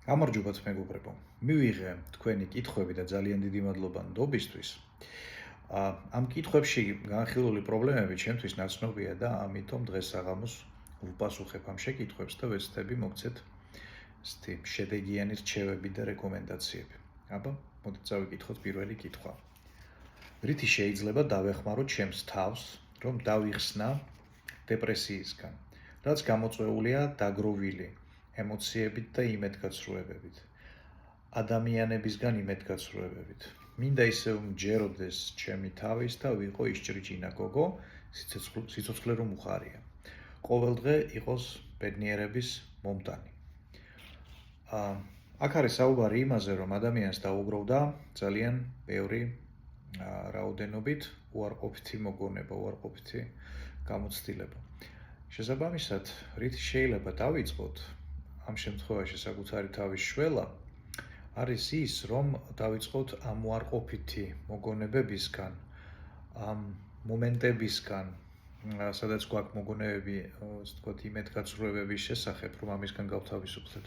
გამარჯობათ მეგობრებო. მივიღე თქვენი კითხვები და ძალიან დიდი მადლობა ნდობისთვის. ამ კითხვებში განხილული პრობლემები ჩემთვის ნაცნობია და ამიტომ დღეს საღამოს ვუპასუხებ ამ შეკითხვებს და ვეცდები მოგცეთ შედეგიანი რჩევები და რეკომენდაციები. აბა, მოდით წავიკითხოთ პირველი კითხვა. რითი შეიძლება დავეხმაროთ ჩემს თავს, რომ დავიხსნა დეპრესიისგან, რაც გამოწვეულია დაგროვილი ემოციებით და იმედგაცრუებებით, ადამიანებისგან იმედგაცრუებებით. მინდა ისევ მჯეროდეს ჩემი თავის და ვიყო ისჭრიჭინა გოგო, სიცოცხლე რომ უხარია. ყოველდღე იყოს ბედნიერების მომტანი. აქ არის საუბარი იმაზე, რომ ადამიანს დაუგროვდა ძალიან ბევრი რაოდენობით უარყოფითი მოგონება, უარყოფითი გამოცდილება. შესაბამისად, რითი შეიძლება დავიწყოთ ამ შემთხვევაში საკუთარი თავის შველა, არის ის, რომ დავიწყოთ ამ უარყოფითი მოგონებებისგან, ამ მომენტებისგან, სადაც გვაქვს მოგონებები, ასე ვთქვათ, იმედგაცრუებების შესახებ, რომ ამისგან გავთავისუფლდეთ.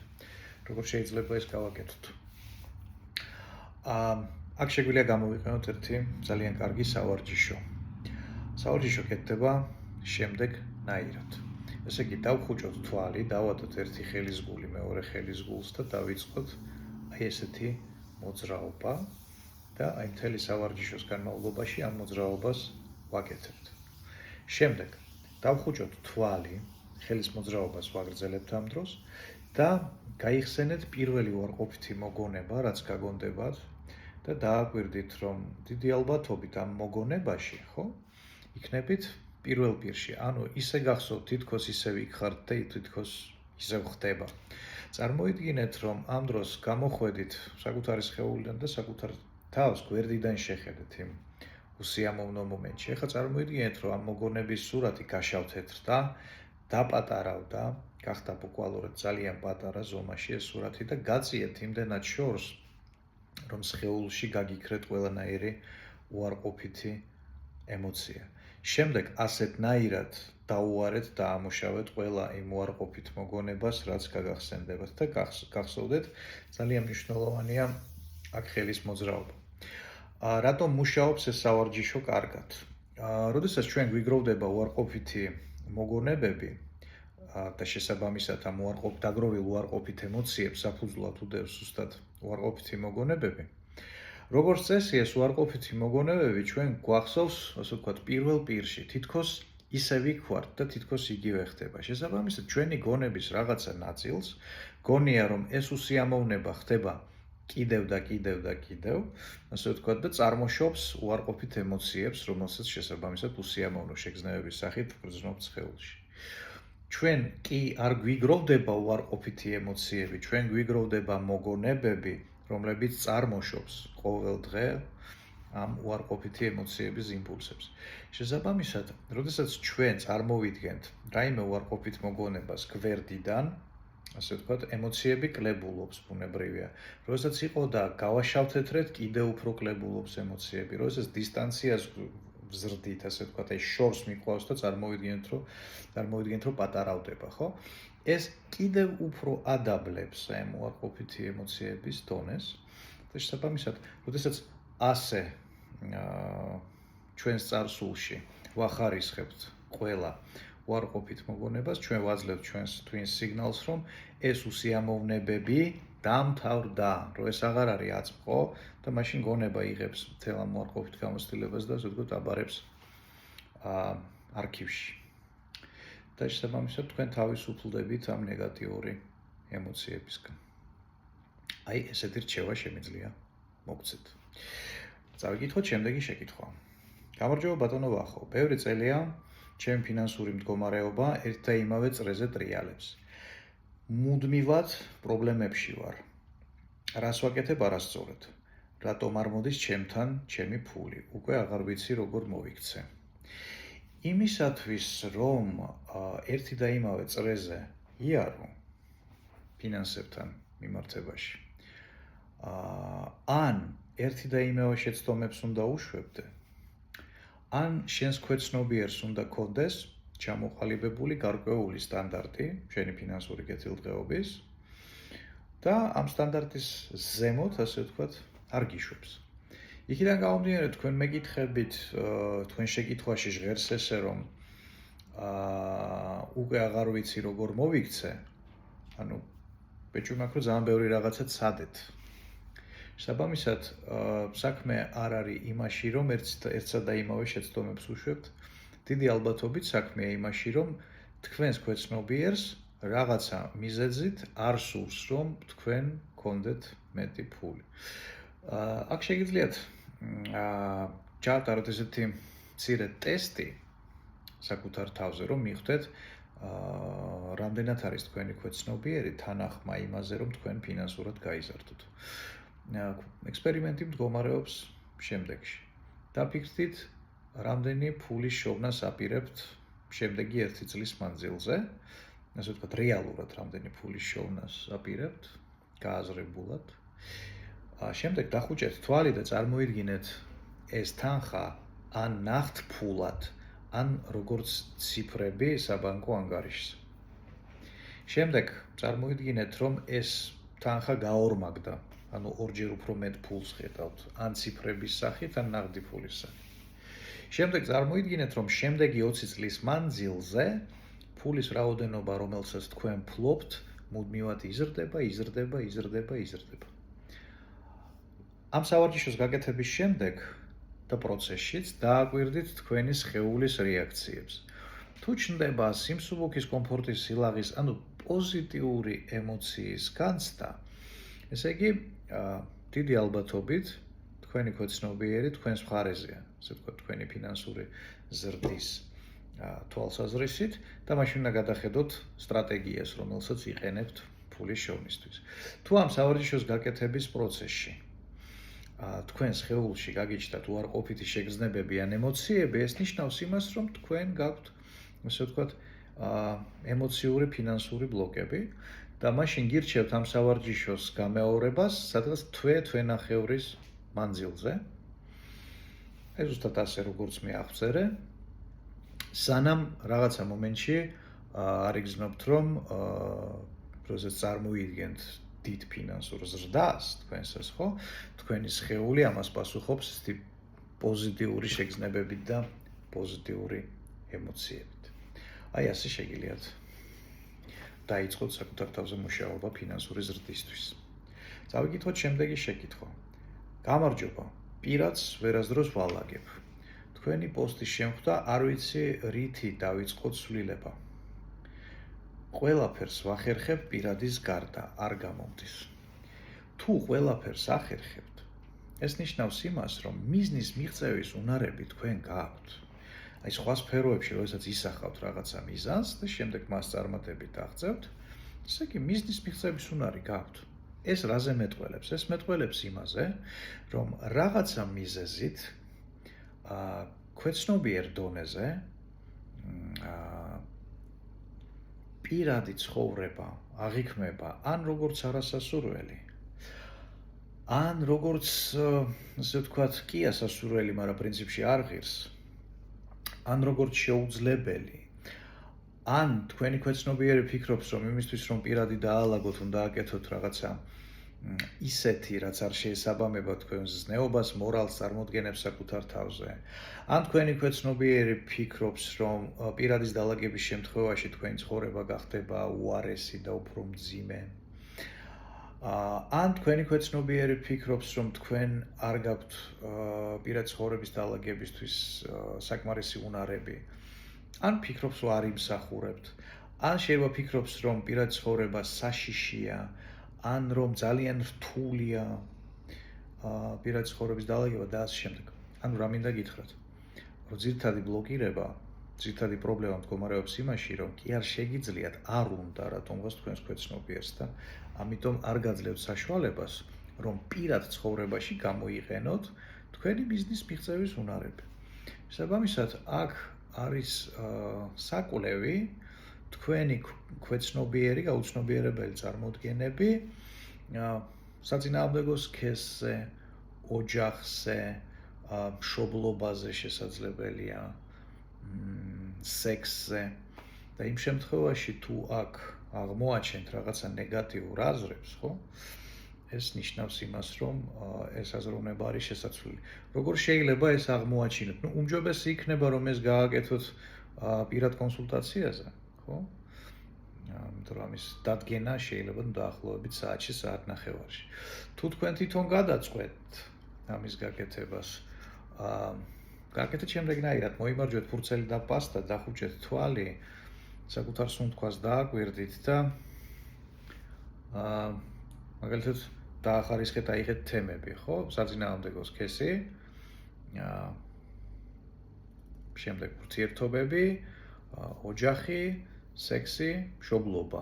როგორ შეიძლება ეს გავაკეთოთ? აქ შეგვიძლია გამოვიყენოთ ერთი ძალიან კარგი სავარჯიშო. სავარჯიშო კეთდება შემდეგნაირად. ესე იგი, დავხუჭოთ თვალი, დავადოთ ერთი ხელის გული მეორე ხელის გულს და დავიწყოთ აი ესეთი მოძრაობა და აი მთელი სავარჯიშოს განმავლობაში ამ მოძრაობას ვაკეთებთ. შემდეგ დავხუჭოთ თვალი, ხელის მოძრაობას ვაგრძელებთ ამ დროს და გაიხსენეთ პირველი უარყოფითი მოგონება, რაც გაგონდებათ და დააკვირდით, რომ დიდი ალბათობით ამ მოგონებაში, ხო, იქნებით პირველ პირში, ანუ ისე გახსოვთ, თითქოს ისე ვიქხართ და თითქოს ისე ხდება. წარმოიდგინეთ, რომ ამ დროს გამოხვედით საკუთარი სხეულიდან და საკუთარ თავს გვერდიდან შეხედეთ იმ უსიამოვნო მომენტში. ეხლა წარმოიდგინეთ, რომ ამ მოგონების სურათი გაშავთეთრდა, დაპატარავდა, გახდა ბუკვალურად ძალიან პატარა ზომაში ეს სურათი და გაწიეთ იმდენად შორს, რომ სხეულში გაგიქრეთ ყველანაირი უარყოფითი ემოცია. შემდეგ ასეთნაირად დაუარეთ და ამოშავეთ ყველა იმ უარყოფით მოგონებას, რაც გაგახსენდებათ და გახსოვდეთ, ძალიან მნიშვნელოვანია აქ ხელის მოძრაობა. რატომ მუშაობს ეს სავარჯიშო კარგად? როდესაც ჩვენ გვიგროვდება უარყოფითი მოგონებები და შესაბამისად ამ დაგროვილ უარყოფით ემოციებს საფუძვლად უდევს ზუსტად უარყოფითი მოგონებები. როგორც წესი, ეს უარყოფითი მოგონებები ჩვენ გვახსოვს, ასე ვთქვათ, პირველ პირში, თითქოს ისე ვიქვართ და თითქოს იგივე ხდება. შესაბამისად, ჩვენი გონების რაღაცა ნაწილს გონია, რომ ეს უსიამოვნება ხდება კიდევ და კიდევ და კიდევ, ასე ვთქვათ, და წარმოშობს უარყოფით ემოციებს, რომელსაც შესაბამისად უსიამოვნო შეგრძნებების სახით გრძნობთ სხეულში. ჩვენ კი არ გვიგროვდება უარყოფითი ემოციები, ჩვენ გვიგროვდება მოგონებები, რომლებიც წარმოშობს ყოველდღე ამ უარყოფითი ემოციების იმპულსებს. შესაბამისად, როდესაც ჩვენ წარმოვიდგენთ რაიმე უარყოფით მოგონებას გვერდიდან, ასე ვთქვათ, ემოციები კლებულობს, ბუნებრივია. როდესაც იყო და გავაშავთეთრეთ, კიდევ უფრო კლებულობს ემოციები. როდესაც დისტანციას ვზრდით, ასე ვთქვათ, აი შორს მიყვავს და წარმოვიდგენთ, რომ პატარავდება, ხო? ეს კიდევ უფრო ადაბლებს ამ უარყოფითი ემოციების დონეს და შესაბამისად, როდესაც ასე ჩვენს წარსულში ვახარისხებთ ყველა უარყოფით მოგონებას, ჩვენ ვაძლევთ ჩვენს twin signals, რომ ეს უსიამოვნებები დამთავრდა, რომ ეს აღარ არის აწმყო და მაშინ გონება იღებს მთელ ამ უარყოფით გამოცდილებას და ასე ვთქვათ, აბარებს არქივში. და შესაბამისად თქვენ თავისუფლდებით ამ ნეგატიური ემოციებისგან. აი, ესეთი რჩევა შემიძლია მოგცეთ. წავიკითხოთ შემდეგი შეკითხვა. გამარჯობა ბატონო ვახო, ბევრი წელია ჩემი ფინანსური მდგომარეობა ერთ და იმავე წრეზე ტრიალებს. მუდმივად პრობლემებში ვარ. რას ვაკეთებ არასწორად? რატომ არ მოდის ჩემთან ჩემი ფული? უკვე აღარ ვიცი როგორ მოვიქცე. იმისათვის, რომ ერთი და იმავე წრეზე იარო ფინანსებთან მიმართებაში, ან ერთი და იმავე შეცდომებს უნდა უშვებდე, ან შენს ქვეცნობიერს უნდა გქონდეს ჩამოყალიბებული გარკვეული სტანდარტი შენი ფინანსური კეთილდღეობის, და ამ სტანდარტის ზემოთ, ასე ვთქვათ, არ გიშვებს. იქიდან გამომდინარე, თქვენ მეკითხებით, თქვენ შეკითხვაში ჟღერს ესე, რომ უკვე აღარ ვიცი როგორ მოვიქცე, ანუ ბეჭვი მაქვს, რომ ძალიან ბევრი რაღაცა ცადეთ. საბამისად, საქმე არ არის იმაში, რომ ერთსა და იმავე შეცდომებს უშვებთ. დიდი ალბათობით საქმეა იმაში, რომ თქვენს ქვეცნობიერს რაღაცა მიზეზით არ სურს, რომ თქვენ გქონდეთ მეტი ფული. აქ შეგიძლიათ ჩაატაროთ ესეთი მცირე ტესტი საკუთარ თავზე, რომ მიხვდეთ, რამდენად არის თქვენი ქვეცნობიერი თანახმა იმაზე, რომ თქვენ ფინანსურად გაიზარდოთ. ექსპერიმენტი მდგომარეობს შემდეგში. დაფიქრდით, რამდენი ფულის შოვნას აპირებთ შემდეგი 1 წლის მანძილზე, ასე ვთქვათ, რეალურად რამდენი ფულის შოვნას აპირებთ, გააზრებულად. შემდეგ დახუჭეთ თვალი და წარმოიდგინეთ ეს თანხა ან ნახტფულად, ან როგორც ციფრები საბანკო ანგარიშზე. შემდეგ წარმოიდგინეთ, რომ ეს თანხა გაორმაგდა, ანუ ორჯერ უფრო მეტ ფულს ხედავთ, ან ციფრების სახით, ან ნაღდი ფულის სახით. შემდეგ წარმოიდგინეთ, რომ შემდეგი 20 წლის მანძილზე ფულის რაოდენობა, რომელსაც თქვენ ფლობთ, მუდმივად იზრდება. ამ სავარჯიშოს გაკეთების შემდეგ და პროცესშიც დააკვირდით თქვენი სხეულის რეაქციებს. თუ ჩნდება სიმსუბუქის, კომფორტის, სილაღის, ანუ პოზიტიური ემოციის განცდა, ესე იგი, დიდი ალბათობით თქვენი ქვეცნობიერი თქვენს მხარეზეა, ასე ვთქვათ, თქვენი ფინანსური ზრდის თვალსაზრისით და მაშინ უნდა გადახედოთ სტრატეგიას, რომელსაც იყენებთ ფულის შოვნისთვის. თუ ამ სავარჯიშოს გაკეთების პროცესში თქვენ სხეულში გაგიჩნდათ უარყოფითი შეგრძნებები ან ემოციები, ეს ნიშნავს იმას, რომ თქვენ გაქვთ, ასე ვთქვათ, ემოციური ფინანსური ბლოკები და მაშინ გირჩევთ ამ სავარჯიშოს გამეორებას, სადაც თვე-თვენახევრის მანძილზე. ეს ზუსტად ასე, როგორც მე აღწერე, სანამ რაღაცა მომენტში არ იგრძნობთ, რომ როდესაც წარმოიდგენთ დიდ ფინანსურ ზრდას თქვენსას, ხო? თქვენი სხეული ამას პასუხობს პოზიტიური შეგრძნებებით და პოზიტიური ემოციებით. აი ასე შეგიძლიათ დაიწყოთ საკუთარ თავზე მუშაობა ფინანსური ზრდისთვის. წავიკითხოთ შემდეგი შეკითხვა. გამარჯობა, პირადს ვერასდროს ვალაგებ. თქვენი პოსტის შემხვდა არ ვიცი რითი დავიწყოთ ცვლილება. ყველაფერს ვახერხებ პირადის გარდა, არ გამომდის. თუ ყველაფერს ახერხებთ, ეს ნიშნავს იმას, რომ მიზნის მიღწევის უნარები თქვენ გააქვთ. აი სხვა სფეროებში, როდესაც ისახავთ რაღაცა მიზანს და შემდეგ მას წარმატებით აღწევთ, ესე იგი მიზნის მიღწევის უნარი გააქვთ. ეს რაზე მეტყველებს? ეს მეტყველებს იმაზე, რომ რაღაცა მიზეზით ქვეცნობიერ დონეზე პირადი ცხოვრება აღიქმება ან როგორც არასასურველი, ან როგორც, ასე ვთქვათ, კი ასასურველი, მაგრამ პრინციპში არ ღირს, ან როგორც შეუძლებელი, ან თქვენი ქვეცნობიერი ფიქრობს, რომ იმისთვის, რომ პირადი დაალაგოთ, უნდა აკეთოთ რაღაცა ისეთი, რაც არ შეესაბამება თქვენს ზნეობას, მორალს, წარმოდგენებს საკუთარ თავზე. ან თქვენი ქვეცნობიერი ფიქრობს, რომ პირადის დაალაგების შემთხვევაში თქვენი ცხოვრება გახდება უარესი და უფრო მძიმე. ან თქვენი ქვეცნობიერი ფიქრობს, რომ თქვენ არ გაქვთ პირად ცხოვრების დაალაგებისთვის საკმარისი უნარები. ან ფიქრობს, რომ არ იმსახურებთ. ან შეიძლება ფიქრობს, რომ პირად ცხოვრება საშიშია, ან რომ ძალიან რთულია პირად ცხოვრების დაალაგება და ასე შემდეგ. ანუ რა მინდა გითხრათ, რომ ძირითადი ბლოკირება, ძირითადი პრობლემა მდგომარეობს იმაში, რომ კი არ შეგიძლიათ, არ უნდა რატომღაც თქვენს ქვეცნობიერს და ამიტომ არ გაძლევთ საშუალებას, რომ პირად ცხოვრებაში გამოიყენოთ თქვენი ბიზნის მიღწევის უნარები. შესაბამისად, აქ არის საკვლევი თქვენი ქვეცნობიერი, გაუცნობიერებელი წარმოდგენები საწინააღმდეგო სქესზე, ოჯახზე, მშობლობაზე შესაძლებელია, სექსზე და იმ შემთხვევაში თუ აქ აღმოაჩენთ რაღაცა ნეგატიურ აზრებს, ხო? ეს ნიშნავს იმას, რომ ეს აზროვნება არის შესაძლებელი. როგორ შეიძლება ეს აღმოაჩინოთ? უმჯობესი იქნება, რომ ეს გააკეთოთ პირად კონსულტაციაზე, ხო? იმიტომ რომ ამის დადგენა შეიძლება დაახლოებით საათში, საათნახევარში. თუ თქვენ თვითონ გადაწყვეტთ ამის გაკეთებას, გააკეთეთ შემდეგნაირად, მოიმარჯვეთ ფურცელი და პასტა, დახუჭეთ თვალი, საკუთარ სუნთქვას დააკვირდით და მაგალითად დაახარისხეთ, აიღეთ თემები, ხო? საწინააღმდეგო სქესი, შემდეგ ურთიერთობები, ოჯახი, სექსი, მშობლობა,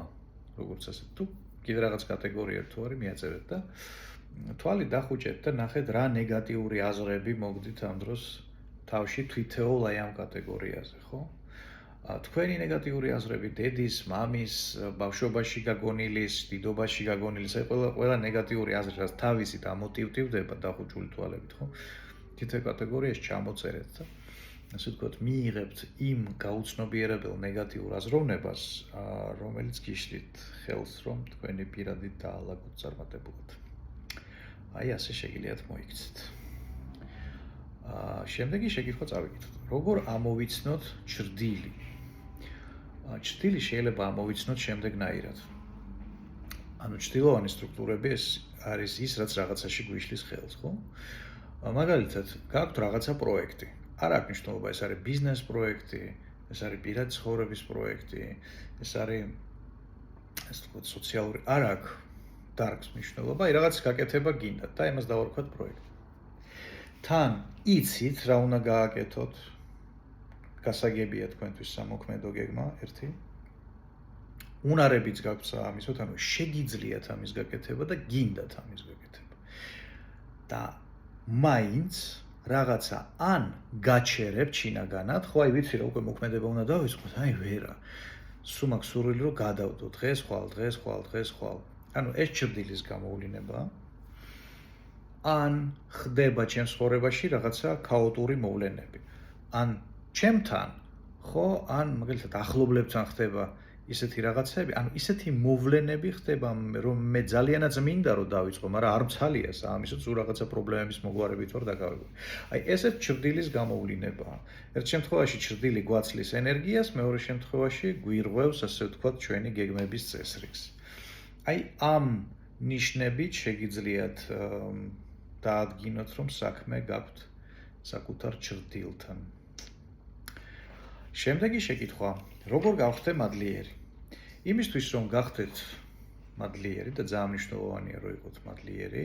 როგორც ასე თუ კიდე რაღაც კატეგორია თუ არის მიაწერეთ და თვალი დახუჭეთ და ნახეთ რა ნეგატიური აზრები მოგდით ამ დროს თავში თვითეულ აი ამ კატეგორიაზე, ხო? თქვენი ნეგატიური აზრები დედის, მამის, ბავშვობაში გაგონილის, დიდობაში გაგონილის, აი ყველა ნეგატიური აზრი რაც თავისით ამოტივტივდება დახუჭული თვალებით, ხო? თითო კატეგორიაში ჩამოწერეთ და ასე ვთქვათ, მიიღებთ იმ გაუცნობიერებელ ნეგატიურ აზროვნებას, რომელიც გიშლით ხელს, რომ თქვენი პირადი დაალაგოთ წარმატებულად. აი ასე შეგიძლიათ მოიქცეთ. შემდეგი შეკითხვა წავიკითხოთ. როგორ ამოვიცნოთ ჭრდილი? ჭრდილი შეიძლება ამოვიცნოთ შემდეგნაირად. ანუ ჭრდილოვანი სტრუქტურები ეს არის ის, რაც რაღაცაში გვიშლის ხელს, ხო? მაგალითად, გაქვთ რაღაცა პროექტი. არ აქვს მნიშვნელობა, ეს არის ბიზნეს პროექტი, ეს არის პირადი ცხოვრების პროექტი, ეს არის ასე ვთქვათ, სოციალური, არ აქვს დარგს მნიშვნელობა, აი რაღაც გაკეთება გინდათ და იმას დავარქვათ პროექტი. თან იცით რა უნდა გააკეთოთ? გასაგებია თქვენთვის სამოქმედო გეგმა ერთი. უნარებიც გაქვთ ამისოთ, ანუ შეგიძლიათ ამის გაკეთება და გინდათ ამის გაკეთება. და მაინც რაღაცა ან გაჩერებთ შინაგანად, ხო აი ვიცი რა უკვე მოქმედება უნდა დავიწყოთ, აი ვერა. სულ მაქვს სურვილი რომ გადავდო დღეს ხვალ. ანუ ეს ჭრდილის გამოვლინებაა. ან ხდება ჩემს ცხოვრებაში რაღაცა ქაოტური მოვლენები. ან ჩემთან, ხო, ან მაგალითად ახლობლებთან ხდება ისეთი რაღაცები, ანუ ისეთი მოვლენები ხდება, რომ მე ძალიანაც მინდა რომ დავიწყო, მაგრამ არ მცალია საამისო, სულ რაღაცა პრობლემების მოგვარებით ვარ დაკავებული. აი ესეთ ჭრდილის გამოვლინებაა. ერთ შემთხვევაში ჭრდილი გვაცლის ენერგიას, მეორე შემთხვევაში გვირღვევს, ასე ვთქვათ, ჩვენი გეგმების წესრიგს. აი ამ ნიშნებით შეგიძლიათ დაადგინოთ, რომ საქმე გაქვთ საკუთარ ჭრდილთან. შემდეგი შეკითხვა, როგორ გავხდე მადლიერი? იმისთვის, რომ გახდეთ მადლიერი და ძალიან მნიშვნელოვანია, რომ იყოთ მადლიერი.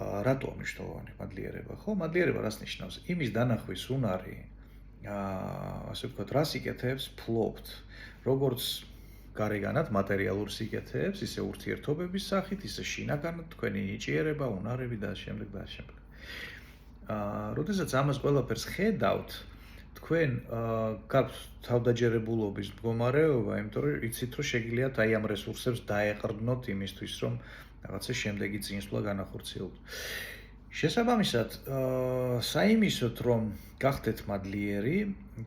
რატო მნიშვნელოვანი მადლიერება, ხო? მადლიერება რას ნიშნავს? იმის დანახვის უნარი, ასე ვთქვათ, რა სიკეთეებს ფლობთ, როგორც გარეგანად მატერიალურ სიკეთეებს, ისე ურთიერთობების სახით, ისე შინაგანად თქვენი ნიჭიერება, უნარები და შემდეგ და შემდეგ. როდესაც ამას ყველაფერს ხედავთ, თქვენ გაქვთ თავდაჯერებულობის მდგომარეობა, იმიტომ რომ იცით, რომ შეგიძლიათ აი ამ რესურსებს დაეყრდნოთ იმისთვის, რომ რაღაცა შემდეგი წინსვლა განახორციელოთ. შესაბამისად, საიმისოდ, რომ გახდეთ მადლიერი,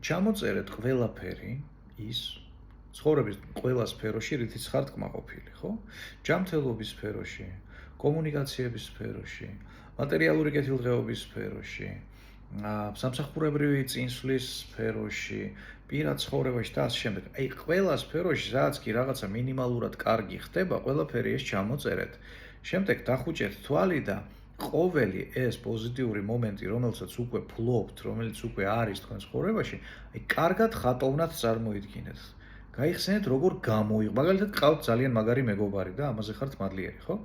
ჩამოწერეთ ყველაფერი ის ცხოვრების ყველა სფეროში, რითიც ხართ კმაყოფილი, ხო? ჯანმრთელობის სფეროში, კომუნიკაციების სფეროში, მატერიალური კეთილდღეობის სფეროში, სამსახურებრივი წინსვლის სფეროში, პირად ცხოვრებაში და ასე შემდეგ. აი, ყველა სფეროში, სადაც კი რაღაცა მინიმალურად კარგი ხდება, ყველაფერი ეს ჩამოწერეთ. შემდეგ დახუჭეთ თვალი და ყოველი ეს პოზიტიური მომენტი, რომელსაც უკვე ფლობთ, რომელიც უკვე არის თქვენ ცხოვრებაში, აი, კარგად ხატოვნად წარმოიდგინეთ. გაიხსენეთ როგორ გამოიღო. მაგალითად, ყავთ ძალიან მაგარი მეგობარი და ამაზე ხართ მადლიერი, ხო?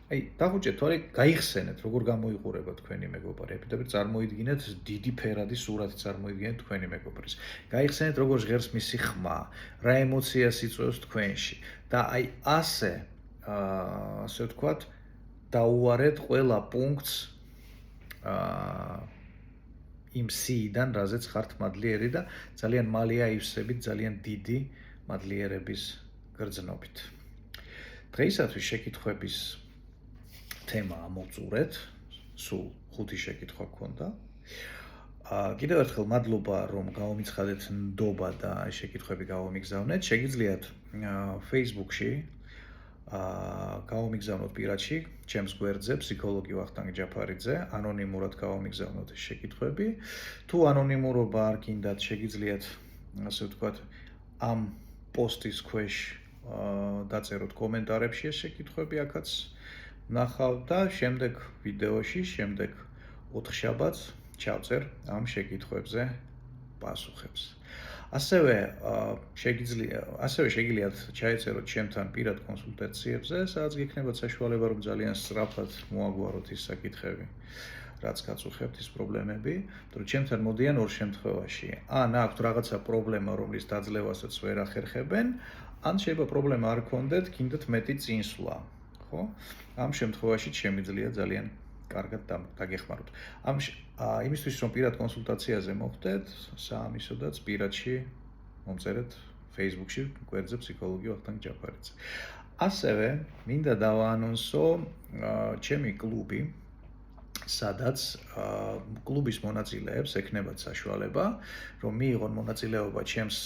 აი, დახუჭეთ თვალი, გაიხსენეთ როგორ გამოიყურება თქვენი მეგობარი. ეფექტურად წარმოიდგინეთ დიდი ფერადი სურათი წარმოიდგინეთ თქვენი მეგობრის. გაიხსენეთ როგორ ჟღერს მისი ხმა, რა ემოციას იწვევს თქვენში და აი ასე ვთქვათ, დაუარეთ ყველა პუნქტს იმ სიიდან, რაზეც ხართ მადლიერი და ძალიან მალე აივსებით ძალიან დიდი მადლიერების გრძნობით. დღეისათვის შეკითხვების თემა ამოვწურეთ, სულ 5 შეკითხვა გქონდა. კიდევ ერთხელ მადლობა, რომ გამომიცხადეთ ნდობა და შეკითხვები გამომიგზავნეთ. შეგიძლიათ Facebook-ში გამომიგზავნოთ პირადში, ჩემს გვერდზე, ფსიქოლოგი ვახტანგ ჯაფარიძე, ანონიმურად გამომიგზავნოთ ეს შეკითხვები. თუ ანონიმურობა არ გინდათ, შეგიძლიათ, ასე ვთქვათ, ამ პოსტის ქვეშ დაწეროთ კომენტარებში ეს შეკითხვები, აქაც ნახავთ და შემდეგ ვიდეოში, შემდეგ 4 შაბათს ჩავწერ ამ შეკითხვებზე პასუხებს. ასევე შეგიძლიათ ჩაეწეროთ ჩემთან პირად კონსულტაციებზე, სადაც გექნებათ საშუალება, რომ ძალიან სწრაფად მოაგვაროთ ის საკითხები, რაც გაწუხებთ ის პრობლემები, თუ ჩემთან მოდიან ორ შემთხვევაში. ან აქვთ რაღაცა პრობლემა, რომლის დაძლევასაც ვერ ახერხებენ, ან შეიძლება პრობლემა არ გქონდეთ, გინდათ მეტი წინსვლა, ხო? ამ შემთხვევაში შემიძლია ძალიან კარგად დაგეხმაროთ. იმისთვის, რომ პირად კონსულტაციაზე მოხვდეთ, საამისოდაც პირადში მომწერეთ Facebook-ში გვერდზე ფსიქოლოგი ვახტანგ ჯაფარიძე. ასევე მინდა დავაანონსო ჩემი კლუბი, სადაც კლუბის მონაწილეებს ექნებათ საშუალება, რომ მიიღონ მონაწილეობა ჩემს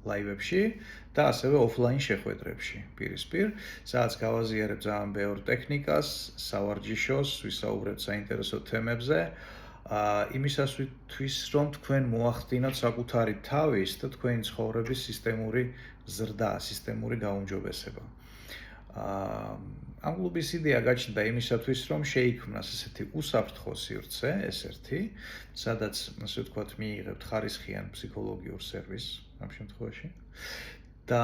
ლაივებში და ასევე ოფლაინ შეხვედრებში პირისპირ, სადაც გავაზიარებ ძალიან ბევრ ტექნიკას, სავარჯიშოს, ვისაუბრებთ საინტერესო თემებზე, იმისათვის, რომ თქვენ მოახდინოთ საკუთარი თავის და თქვენი ცხოვრების სისტემური ზრდა, სისტემური გაუმჯობესება. ამ კლუბის იდეა გაჩნდა იმისათვის, რომ შეიქმნას ესეთი უსაფრთხო სივრცე, ეს ერთი, სადაც, ასე ვთქვათ, მიიღებთ ხარისხიან ფსიქოლოგიურ სერვისს ამ შემთხვევაში. და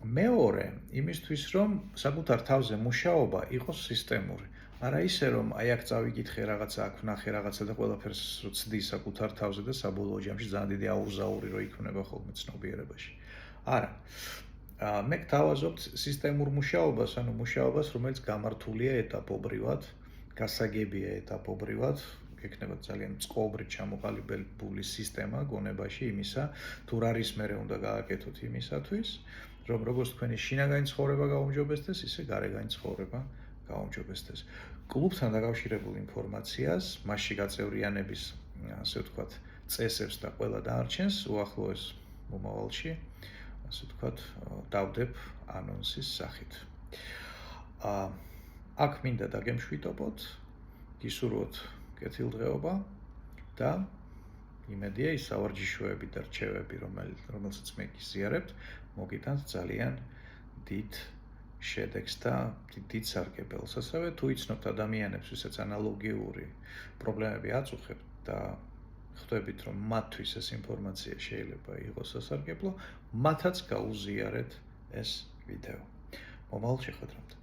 მეორე, იმისთვის, რომ საკუთარ თავზე მუშაობა იყოს სისტემური. არა ისე, რომ აი აქ წავიკითხე რაღაცა, აქ ვნახე რაღაცა და ყველაფერს ვცდი საკუთარ თავზე და საბოლოო ჯამში ძალიან დიდი აურზაური რო იქნება ხოლმე ცნობიერებაში. არა. მე გთავაზობთ სისტემურ მუშაობას, ანუ მუშაობას, რომელიც გამართულია ეტაპობრივად, გასაგებია ეტაპობრივად, გექნებათ ძალიან წყობრი ჩამოყალიბებული სისტემა გონებაში იმისა, თუ რა არის მერე უნდა გააკეთოთ იმისათვის, რომ როგორც თქვენი შინაგანი ცხოვრება გაუმჯობესდეს, ისე გარეგანი ცხოვრება გაუმჯობესდეს. კლუბთან დაკავშირებულ ინფორმაციას, მასში გაწევრიანების, ასე ვთქვათ, წესებს და ყველა დანარჩენს უახლოეს მომავალში, ასე ვთქვათ, დავდებ ანონსის სახით. აქ მინდა დაგემშვიდობოთ, გისურვოთ კეთილდღეობა და იმედია ის სავარჯიშოები და რჩევები, რომელსაც მე გიზიარებთ, მოგიტანთ ძალიან დიდ შედეგს და დიდ სარგებელს. ასევე თუ იცნობთ ადამიანებს, ვისაც ანალოგიური პრობლემები აწუხებთ და ხვდებით, რომ მათთვის ეს ინფორმაცია შეიძლება იყოს სასარგებლო, მათაც გაუზიარეთ ეს ვიდეო. მომავალ შეხვედრამდე.